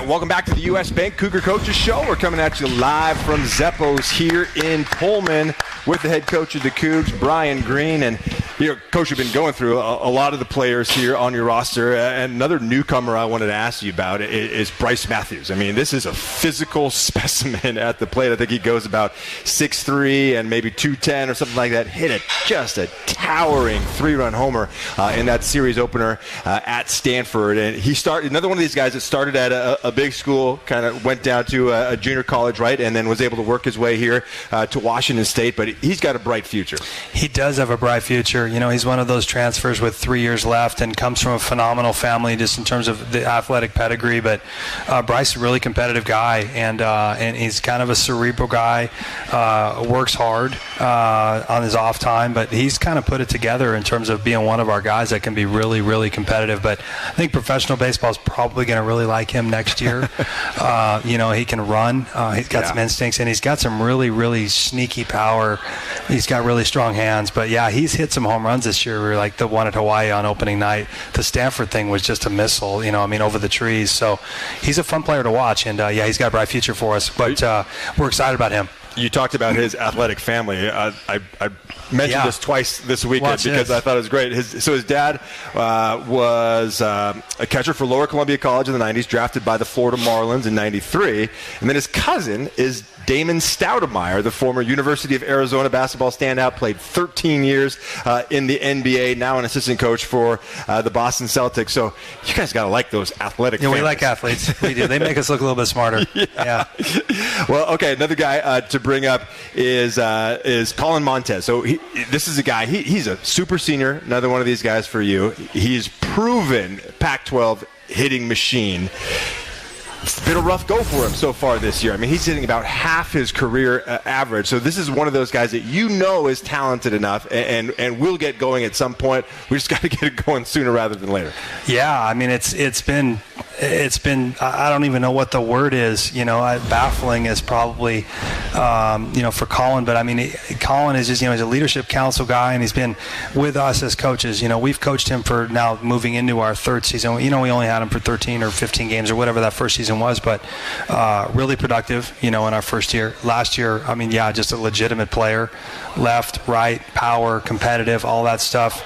Welcome back to the U.S. Bank Cougar Coaches Show. We're coming at you live from Zeppo's here in Pullman with the head coach of the Cougs, Brian Green. And, Coach, you've been going through a lot of the players here on your roster. And another newcomer I wanted to ask you about is Bryce Matthews. I mean, this is a physical specimen at the plate. I think he goes about 6'3" and maybe 210 or something like that. Hit just a towering 3-run homer in that series opener at Stanford. And he started another one of these guys that started at a big school, kind of went down to a junior college, right, and then was able to work his way here to Washington State. But he's got a bright future. He does have a bright future. future. He's one of those transfers with 3 years left and comes from a phenomenal family just in terms of the athletic pedigree. But Bryce is a really competitive guy, and he's kind of a cerebral guy, works hard on his off time, but he's kind of put it together in terms of being one of our guys that can be really, really competitive. But I think professional baseball is probably going to really like him next year. He can run. He's got some instincts, and he's got some really, really sneaky power. He's got really strong hands. But, yeah, he's hit some home runs this year, like the one at Hawaii on opening night. The Stanford thing was just a missile, over the trees. So he's a fun player to watch, and, he's got a bright future for us. But we're excited about him. You talked about his athletic family. I mentioned this twice this weekend because I thought it was great. His dad was a catcher for Lower Columbia College in the 90s, drafted by the Florida Marlins in 93. And then his cousin is Damon Stoudemire, the former University of Arizona basketball standout, played 13 years in the NBA, now an assistant coach for the Boston Celtics. So you guys got to like those athletic families. We like athletes. We do. They make us look a little bit smarter. Yeah. Well, okay, another guy to bring up is Colin Montez. So this is a guy, he's a super senior, another one of these guys for you. He's proven Pac-12 hitting machine. It's been a rough go for him so far this year. I mean, he's hitting about half his career average. So this is one of those guys that is talented enough and will get going at some point. We just got to get it going sooner rather than later. Yeah, I mean, it's been I don't even know what the word is. Baffling is probably for Colin. But I mean, Colin is just he's a leadership council guy, and he's been with us as coaches. We've coached him for now moving into our third season. We only had him for 13 or 15 games or whatever that first season was, but really productive, in our first year. Last year, I memean, just a legitimate player, left, right, power, competitive, all that stuff.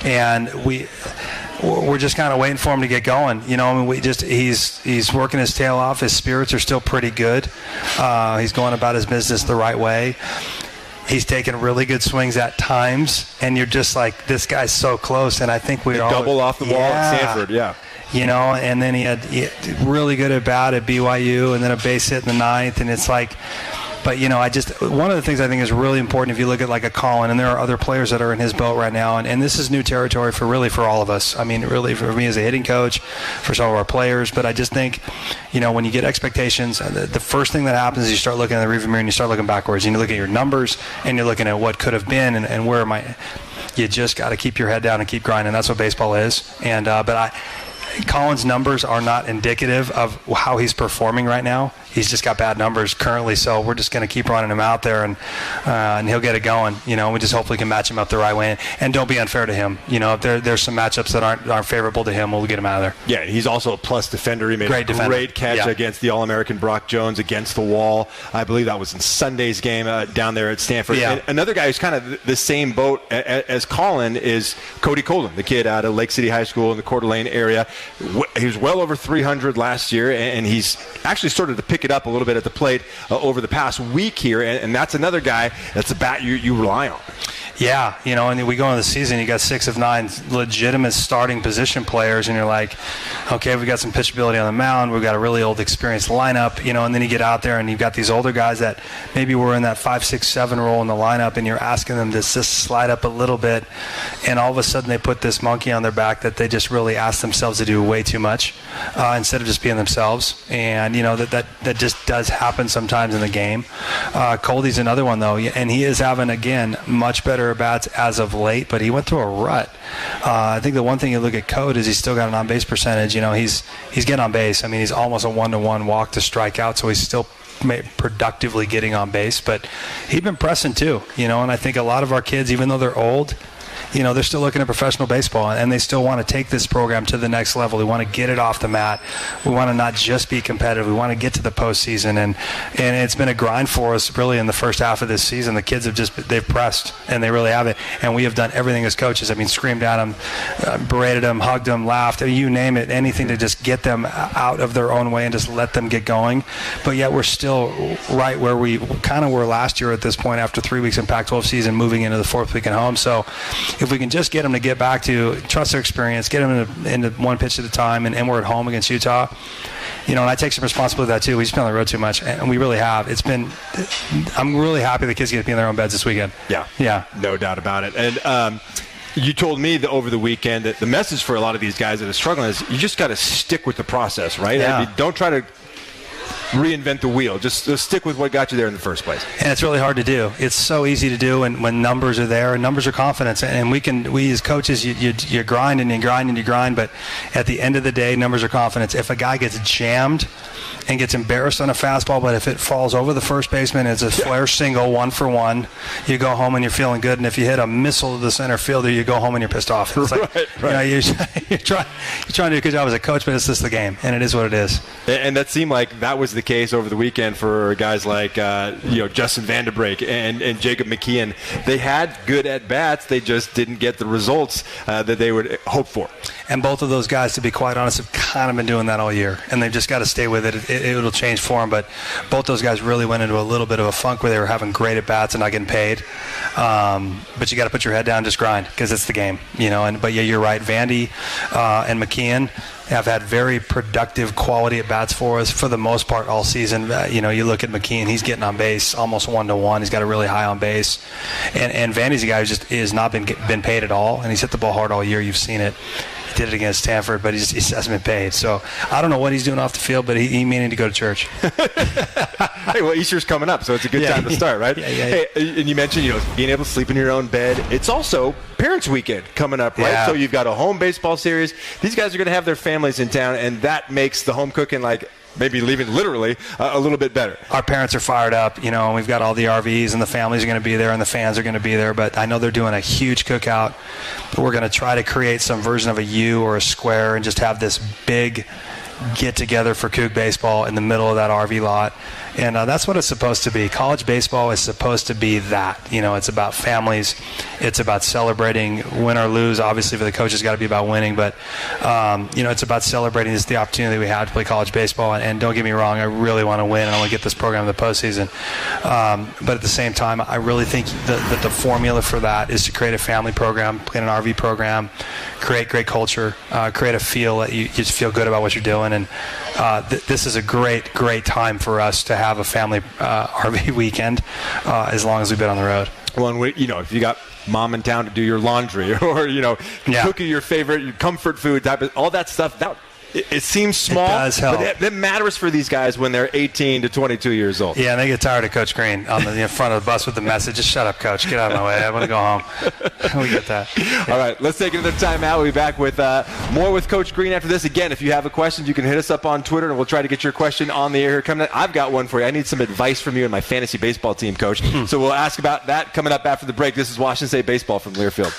And we're just kind of waiting for him to get going. He's working his tail off. His spirits are still pretty good. He's going about his business the right way. He's taking really good swings at times, and you're just like, this guy's so close. And I think we all double off the wall at Stanford, and then he had really good at bat at BYU, and then a base hit in the ninth, and it's like, but one of the things I think is really important if you look at like a Colin, and there are other players that are in his boat right now, and this is new territory for all of us. I mean, really for me as a hitting coach, for some of our players, but I just think, when you get expectations, the first thing that happens is you start looking at the rearview mirror and you start looking backwards, and you look at your numbers and you're looking at what could have been and where am I. You just got to keep your head down and keep grinding. That's what baseball is. And Colin's numbers are not indicative of how he's performing right now. He's just got bad numbers currently, so we're just going to keep running him out there, and he'll get it going. We just hopefully can match him up the right way, and don't be unfair to him. If there's some matchups that aren't favorable to him, we'll get him out of there. Yeah, he's also a plus defender. He made a great catch against the All-American Brock Jones against the wall. I believe that was in Sunday's game down there at Stanford. Yeah. And another guy who's kind of the same boat as Colin is Cody Coleman, the kid out of Lake City High School in the Coeur d'Alene area. He was well over 300 last year, and he's actually started to pick it up a little bit at the plate over the past week here, and that's another guy that's a bat you rely on. Yeah, and we go into the season, you got 6 of 9 legitimate starting position players, and you're like, okay, we got some pitchability on the mound, we've got a really old experienced lineup, and then you get out there and you've got these older guys that maybe were in that 5, 6, 7 role in the lineup, and you're asking them to just slide up a little bit, and all of a sudden they put this monkey on their back that they just really ask themselves to do way too much instead of just being themselves, and that just does happen sometimes in the game. Cody's another one though, and he is having, again, much better bats as of late, but he went through a rut. I think the one thing you look at Code is he's still got an on-base percentage. He's getting on base. I mean, he's almost a 1-to-1 walk to strikeout, so he's still productively getting on base, but he's been pressing too, and I think a lot of our kids, even though they're old, they're still looking at professional baseball, and they still want to take this program to the next level. We want to get it off the mat. We want to not just be competitive. We want to get to the postseason, and it's been a grind for us really in the first half of this season. The kids they've pressed, and they really have it, and we have done everything as coaches. I mean, screamed at them, berated them, hugged them, laughed, you name it, anything to just get them out of their own way and just let them get going. But yet we're still right where we kind of were last year at this point after 3 weeks in Pac-12 season, moving into the 4th week at home. So if we can just get them to get back to trust their experience, get them into one pitch at a time, and we're at home against Utah, and I take some responsibility for that too. We just been on the road too much, and we really have. I'm really happy the kids get to be in their own beds this weekend. Yeah, no doubt about it. And You told me that over the weekend that the message for a lot of these guys that are struggling is you just got to stick with the process, right? Yeah. I mean, don't try to reinvent the wheel. Just stick with what got you there in the first place. And it's really hard to do. It's so easy to do when numbers are there, and numbers are confidence. And we as coaches, you grind and you grind and you grind, but at the end of the day, numbers are confidence. If a guy gets jammed and gets embarrassed on a fastball, but if it falls over the first baseman, it's a flare single, 1-for-1, you go home and you're feeling good. And if you hit a missile to the center fielder, you go home and you're pissed off. It's like, right. You're trying to do a good job as a coach, but it's just the game, and it is what it is. And that seemed like that was the case over the weekend for guys like Justin Vanderbrake and Jacob McKeon. They had good at-bats. They just didn't get the results that they would hope for. And both of those guys, to be quite honest, have kind of been doing that all year, and they've just got to stay with it. It'll change for them, but both those guys really went into a little bit of a funk where they were having great at-bats and not getting paid. But you got to put your head down and just grind, because it's the game, But yeah, you're right. Vandy and McKeon have had very productive quality at-bats for us for the most part all season. You look at McKeon, he's getting on base almost 1-to-1. He's got a really high on base. And Vandy's a guy who just has not been paid at all, and he's hit the ball hard all year. You've seen it. He did it against Stanford, but he hasn't been paid. So I don't know what he's doing off the field, but he may need to go to church. Hey, well, Easter's coming up, so it's a good time to start, right? Yeah. Hey, and you mentioned, being able to sleep in your own bed. It's also Parents Weekend coming up, right? Yeah. So you've got a home baseball series. These guys are going to have their families in town, and that makes the home cooking maybe leaving literally a little bit better. Our parents are fired up, and we've got all the RVs, and the families are going to be there, and the fans are going to be there. But I know they're doing a huge cookout. We're going to try to create some version of a U or a square and just have this big get-together for Coug baseball in the middle of that RV lot. And that's what it's supposed to be. College baseball is supposed to be that. It's about families. It's about celebrating win or lose. Obviously, for the coaches, it's got to be about winning. But, it's about celebrating the opportunity we have to play college baseball. And don't get me wrong, I really want to win, and I want to get this program in the postseason. But at the same time, I really think that the formula for that is to create a family program, play an RV program, create great culture, create a feel that you just feel good about what you're doing. And this is a great, great time for us to have a family RV weekend as long as we've been on the road. Well, if you got mom in town to do your laundry or, cooking your favorite comfort food, all that stuff, it seems small, it does help. But it matters for these guys when they're 18 to 22 years old. Yeah, and they get tired of Coach Green on the front of the bus with the message, just shut up, Coach, get out of my way, I want to go home. We get that. Yeah. All right, let's take another timeout. We'll be back with more with Coach Green after this. Again, if you have a question, you can hit us up on Twitter, and we'll try to get your question on the air here coming up. I've got one for you. I need some advice from you and my fantasy baseball team, Coach. So we'll ask about that coming up after the break. This is Washington State Baseball from Learfield.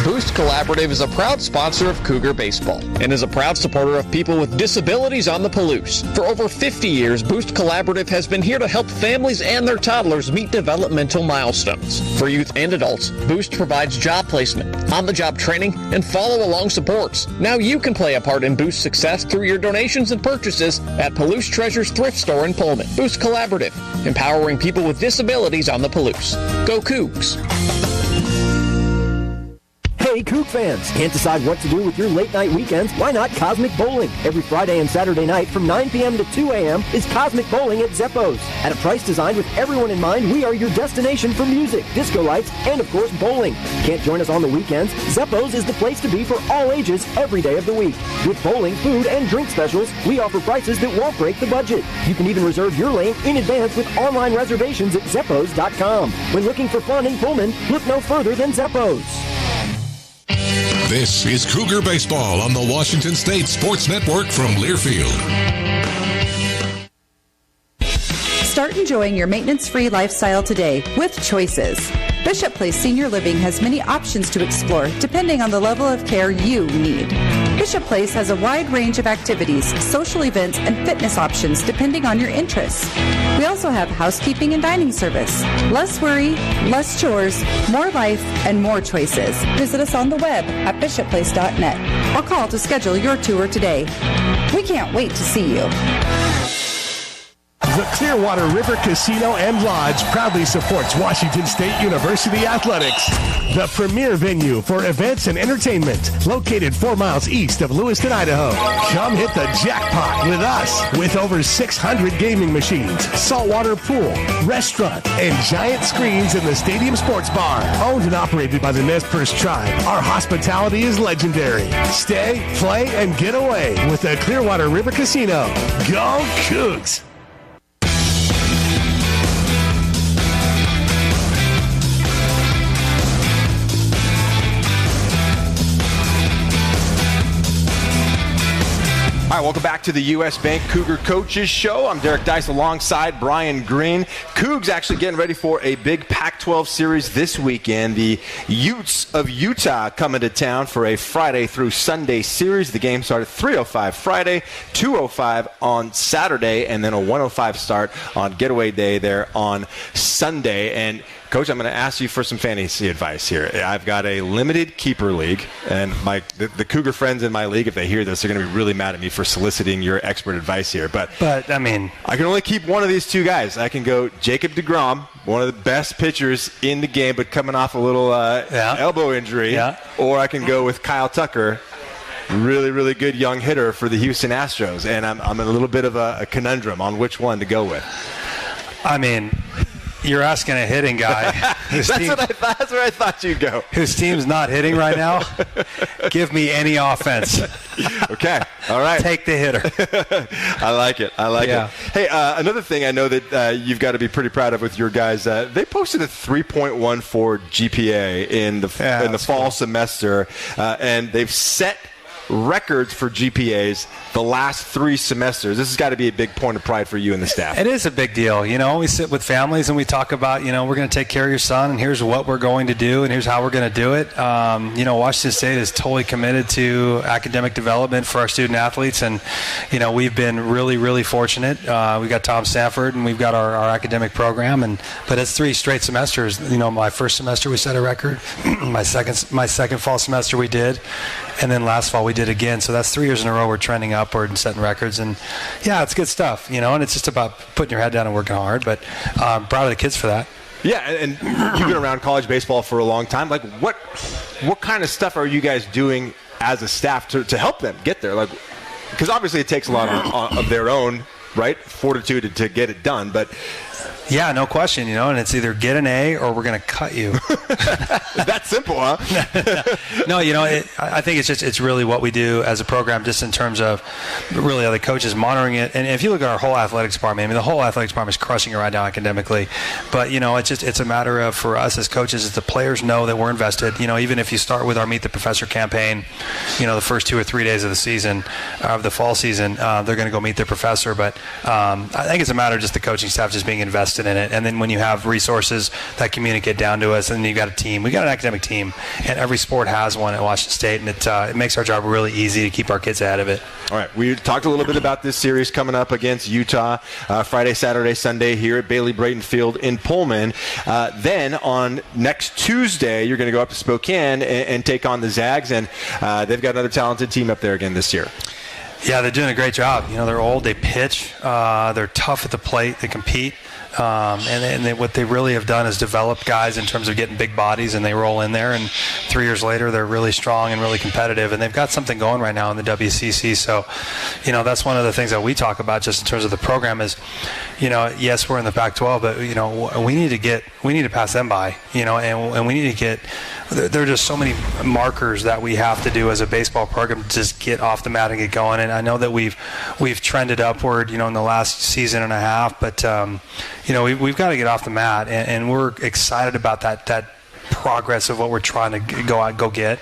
Boost Collaborative is a proud sponsor of Cougar Baseball and is a proud supporter of people with disabilities on the Palouse. For over 50 years, Boost Collaborative has been here to help families and their toddlers meet developmental milestones. For youth and adults, Boost provides job placement, on-the-job training, and follow-along supports. Now you can play a part in Boost's success through your donations and purchases at Palouse Treasures Thrift Store in Pullman. Boost Collaborative, empowering people with disabilities on the Palouse. Go Cougs! Hey, Coug fans! Can't decide what to do with your late-night weekends? Why not Cosmic Bowling? Every Friday and Saturday night from 9 p.m. to 2 a.m. is Cosmic Bowling at Zeppo's. At a price designed with everyone in mind, we are your destination for music, disco lights, and of course, bowling. Can't join us on the weekends? Zeppo's is the place to be for all ages every day of the week. With bowling, food, and drink specials, we offer prices that won't break the budget. You can even reserve your lane in advance with online reservations at Zeppos.com. When looking for fun in Pullman, look no further than Zeppo's. This is Cougar Baseball on the Washington State Sports Network from Learfield. Start enjoying your maintenance-free lifestyle today with Choices. Bishop Place Senior Living has many options to explore depending on the level of care you need. Bishop Place has a wide range of activities, social events, and fitness options depending on your interests. We also have housekeeping and dining service. Less worry, less chores, more life, and more choices. Visit us on the web at bishopplace.net or call to schedule your tour today. We can't wait to see you. The Clearwater River Casino and Lodge proudly supports Washington State University Athletics, the premier venue for events and entertainment, located 4 miles east of Lewiston, Idaho. Come hit the jackpot with us, with over 600 gaming machines, saltwater pool, restaurant, and giant screens in the stadium sports bar. Owned and operated by the Nez Perce tribe, our hospitality is legendary. Stay, play, and get away with the Clearwater River Casino. Go Cougs! All right, welcome back to the U.S. Bank Cougar Coaches Show. I'm Derek Dice alongside Brian Green. Cougs actually getting ready for a big Pac-12 series this weekend. The Utes of Utah coming to town for a Friday through Sunday series. The game started 3:05 Friday, 2:05 on Saturday, and then a 1:05 start on Getaway Day there on Sunday. And Coach, I'm going to ask you for some fantasy advice here. I've got a limited keeper league, and the Cougar friends in my league, if they hear this, they're going to be really mad at me for soliciting your expert advice here. But I mean, I can only keep one of these two guys. I can go Jacob deGrom, one of the best pitchers in the game, but coming off a little elbow injury, or I can go with Kyle Tucker, really, really good young hitter for the Houston Astros. And I'm in a little bit of a conundrum on which one to go with. I mean, you're asking a hitting guy. That's where I thought you'd go. Whose team's not hitting right now? Give me any offense. Okay. All right. Take the hitter. I like it. it. Hey, another thing I know that you've got to be pretty proud of with your guys, they posted a 3.14 GPA in the fall semester, and they've set records for GPAs the last 3 semesters. This has got to be a big point of pride for you and the staff. It is a big deal. You know, we sit with families and we talk about, we're going to take care of your son, and here's what we're going to do, and here's how we're going to do it. Washington State is totally committed to academic development for our student athletes, and, we've been really, really fortunate. We've got Tom Sanford, and we've got our academic program, but it's 3 straight semesters. My first semester we set a record. my second fall semester we did, and then last fall we did again. So that's 3 years in a row we're trending upward and setting records. And, it's good stuff, and it's just about putting your head down and working hard. But I'm proud of the kids for that. Yeah, and you've been around college baseball for a long time. Like, what kind of stuff are you guys doing as a staff to help them get there? Like, because obviously it takes a lot of their own, right, fortitude to get it done. But yeah, no question, and it's either get an A or we're going to cut you. That simple, huh? No, I think it's really what we do as a program, just in terms of really other coaches monitoring it. And if you look at our whole athletics department, the whole athletics department is crushing it right now academically. But, it's a matter of, for us as coaches, is the players know that we're invested. Even if you start with our Meet the Professor campaign, the first 2 or 3 days of the season, of the fall season, they're going to go meet their professor. But I think it's a matter of just the coaching staff just being invested in it. And then when you have resources that communicate down to us, and you've got a team, we got an academic team, and every sport has one at Washington State, and it makes our job really easy to keep our kids ahead of it. All right, we talked a little bit about this series coming up against Utah Friday, Saturday, Sunday here at Bailey Brayton Field in Pullman. Then on next Tuesday, you're going to go up to Spokane and take on the Zags, and they've got another talented team up there again this year. Yeah, they're doing a great job. They're old, they pitch, they're tough at the plate, they compete. And what they really have done is develop guys in terms of getting big bodies, and they roll in there, and 3 years later they're really strong and really competitive, and they've got something going right now in the WCC. So, that's one of the things that we talk about just in terms of the program is, yes, we're in the Pac-12, but we need to pass them by, and we need to get. There are just so many markers that we have to do as a baseball program to just get off the mat and get going. And I know that we've trended upward, in the last season and a half, but we've got to get off the mat, and we're excited about that progress of what we're trying to go get.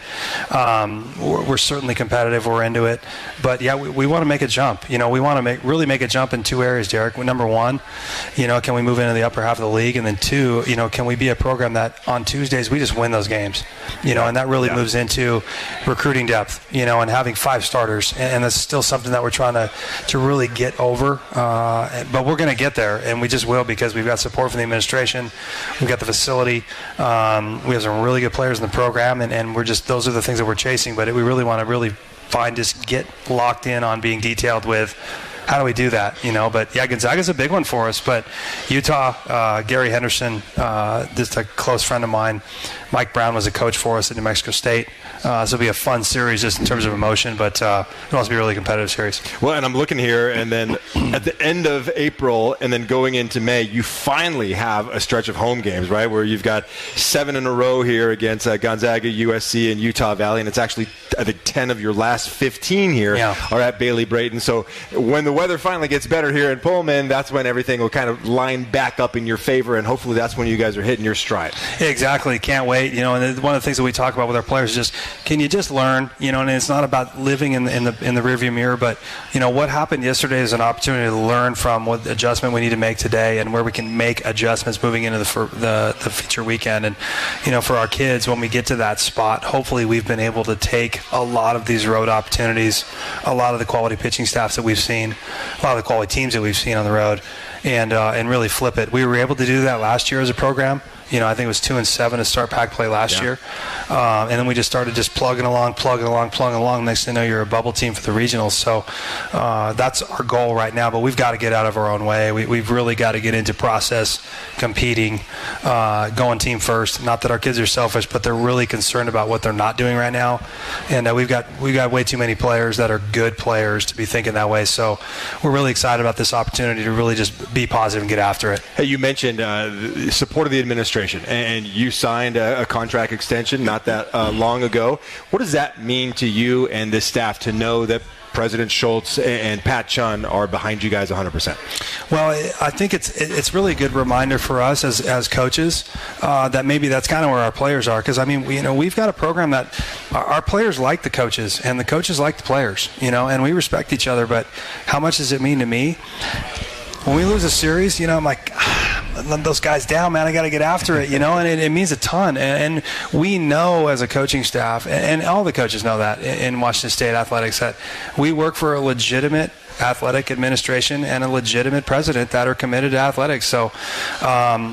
We're certainly competitive. We're into it. But, yeah, we want to make a jump. We want to really make a jump in 2 areas, Derek. Number one, can we move into the upper half of the league? And then 2, can we be a program that on Tuesdays we just win those games? And that really moves into recruiting depth, and having 5 starters. And that's still something that we're trying to really get over. But we're going to get there, and we just will, because we've got support from the administration. We've got the facility. We have some really good players in the program, and we're just, those are the things that we're chasing. But we really want to just get locked in on being detailed with how do we do that? But yeah, Gonzaga's a big one for us. But Utah, Gary Henderson, just a close friend of mine. Mike Brown was a coach for us at New Mexico State. So it'll be a fun series just in terms of emotion, but it'll also be a really competitive series. Well, and I'm looking here, and then at the end of April and then going into May, you finally have a stretch of home games, right, where you've got 7 in a row here against Gonzaga, USC, and Utah Valley, and it's actually, I think, 10 of your last 15 here are at Bailey Brayton. So when the weather finally gets better here in Pullman, that's when everything will kind of line back up in your favor, and hopefully that's when you guys are hitting your stride. Exactly. Can't wait. And one of the things that we talk about with our players is just, can you just learn? And it's not about living in the rearview mirror, but what happened yesterday is an opportunity to learn from what adjustment we need to make today and where we can make adjustments moving into the feature weekend. And for our kids, when we get to that spot, hopefully we've been able to take a lot of these road opportunities, a lot of the quality pitching staffs that we've seen, a lot of the quality teams that we've seen on the road, and really flip it. We were able to do that last year as a program. I think it was 2-7 to start pack play last year. And then we just started plugging along. Next thing you know, you're a bubble team for the regionals. So that's our goal right now. But we've got to get out of our own way. We've really got to get into process, competing, going team first. Not that our kids are selfish, but they're really concerned about what they're not doing right now. And we've got way too many players that are good players to be thinking that way. So we're really excited about this opportunity to really just be positive and get after it. Hey, you mentioned the support of the administration. And you signed a contract extension not that long ago. What does that mean to you and the staff to know that President Schultz and Pat Chun are behind you guys 100%? Well, I think it's really a good reminder for us as coaches that maybe that's kind of where our players are. Because we've got a program that our players like the coaches and the coaches like the players. And we respect each other. But how much does it mean to me? When we lose a series, I'm like, let those guys down, man. I got to get after it, and it means a ton. And we know as a coaching staff, and all the coaches know that in Washington State athletics, that we work for a legitimate athletic administration and a legitimate president that are committed to athletics. So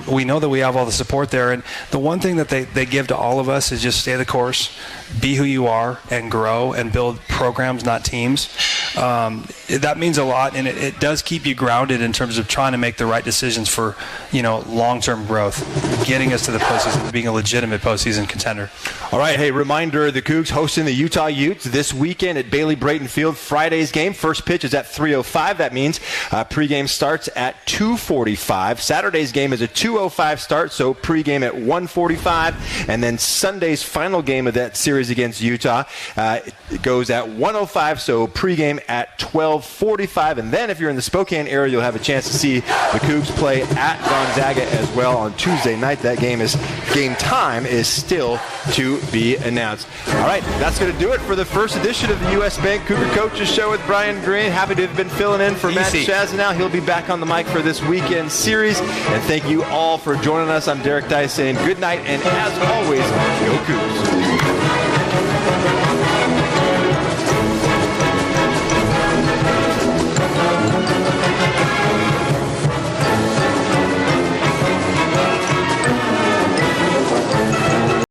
we know that we have all the support there. And the one thing that they give to all of us is just stay the course, be who you are, and grow and build programs, not teams. That means a lot, and it does keep you grounded in terms of trying to make the right decisions for long-term growth, getting us to the postseason, being a legitimate postseason contender. All right, hey, reminder, the Cougs hosting the Utah Utes this weekend at Bailey Brayton Field. Friday's game, first pitch is at 3:05. That means pregame starts at 2:45. Saturday's game is a 2:05 start, so pregame at 1:45. And then Sunday's final game of that series against Utah it goes at 1:05, so pregame at 12:45. And then if you're in the Spokane area, you'll have a chance to see the Cougs play at Gonzaga as well on Tuesday night. That game time is still to be announced. All right, that's going to do it for the first edition of the U.S. Bank Cougar Coaches Show with Brian Green. Happy to have been filling in for Matt Chazanow. He'll be back on the mic for this weekend series. And thank you all for joining us. I'm Derek Dice saying good night, and as always, go Cougs.